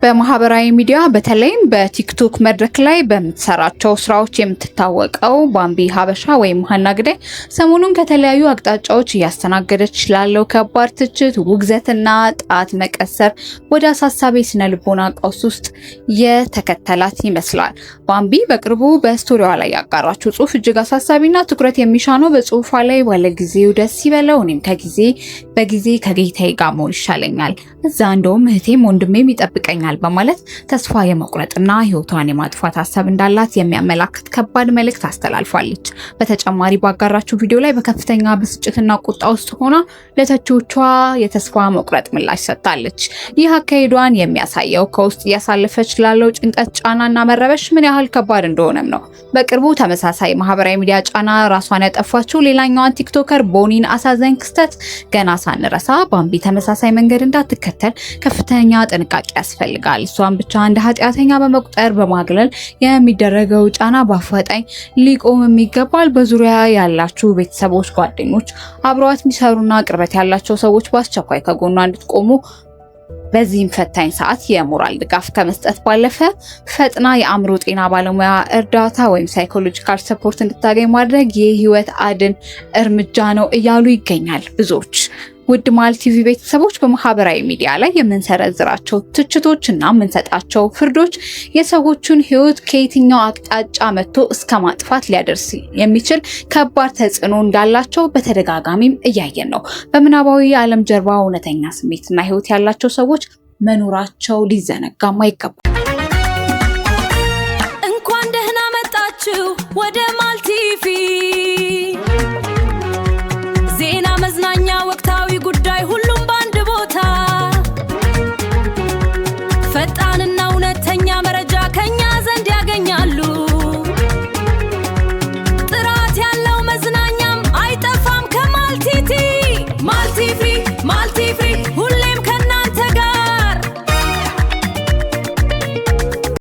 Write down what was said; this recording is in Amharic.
በማህበራዊ ሚዲያ በተለይም በቲክቶክ መድረክ ላይ በምትሰራቸው ስራዎች የምትታወቀው ባምቢ ሀበሻ ወይም ሀና ግዳይ ሰሞኑን ከተለያዩ አቅጣጫዎች እያስተናገደች ላለው ከባድ ትችት፣ ውግዘትና ጣት መቀሰር ወደ አሳሳቢ ስነ ልቦና ቀውስ ውስጥ የተከተላት ይመስላል። ባምቢ በቅርቡ በስቶሪዋ ላይ ያጋራችው ጽሁፍ እጅግ አሳሳቢና ትኩረት የሚሻ ነው። በጽሁፏ ላይ ባለጊዜው ደስ ይበለው፣ እኔም በጊዜ ከጌታዬ ጋር መሆን ይሻለኛል፣ እዛ እንደውም እህቴም ወንድሜም ይጠብቀኛል በማለት ተስፋ የመቁረጥና ህይወቷን የማጥፋት ሀሳብ እንዳላት የሚያመላክት ከባድ መልእክት አስተላልፋለች። በተጨማሪ ባጋራችው ቪዲዮ ላይ በከፍተኛ ብስጭትና ቁጣ ውስጥ ሆና ለተቺዎቿ የተስፋ መቁረጥ ምላሽ ሰጥታለች። ይህ አካሄዷን የሚያሳየው ከውስጥ እያሳለፈች ላለው ጭንቀት፣ ጫናና መረበሽ ምን ያህል ከባድ እንደሆነም ነው። በቅርቡ ተመሳሳይ ማህበራዊ ሚዲያ ጫና ራሷን ያጠፋችው ሌላኛዋን ቲክቶከር ቦኒን አሳዛኝ ክስተት ገና ሳንረሳ ባምቢ ተመሳሳይ መንገድ እንዳትከተል ከፍተኛ ጥንቃቄ ያስፈልጋል። እሷን ብቻ እንደ ኃጢአተኛ በመቁጠር በማግለል የሚደረገው ጫና በአፋጣኝ ሊቆም ይገባል። በዙሪያ ያላችሁ ቤተሰቦች፣ ጓደኞች፣ አብረዋት የሚሰሩና ቅርበት ያላቸው ሰዎች በአስቸኳይ ከጎኗ እንድትቆሙ በዚህም ፈታኝ ሰዓት የሞራል ድጋፍ ከመስጠት ባለፈ ፈጥና የአእምሮ ጤና ባለሙያ እርዳታ ወይም ሳይኮሎጂካል ሰፖርት እንድታገኝ ማድረግ የህይወት አድን እርምጃ ነው እያሉ ይገኛል ብዙዎች። ውድ ማል ቲቪ ቤተሰቦች በማህበራዊ ሚዲያ ላይ የምንሰረዝራቸው ትችቶችና የምንሰጣቸው ፍርዶች የሰዎችን ህይወት ከየትኛው አቅጣጫ መጥቶ እስከ ማጥፋት ሊያደርስ የሚችል ከባድ ተጽዕኖ እንዳላቸው በተደጋጋሚም እያየን ነው። በምናባዊ ዓለም ጀርባ እውነተኛ ስሜትና ህይወት ያላቸው ሰዎች መኖራቸው ሊዘነጋም አይገባም።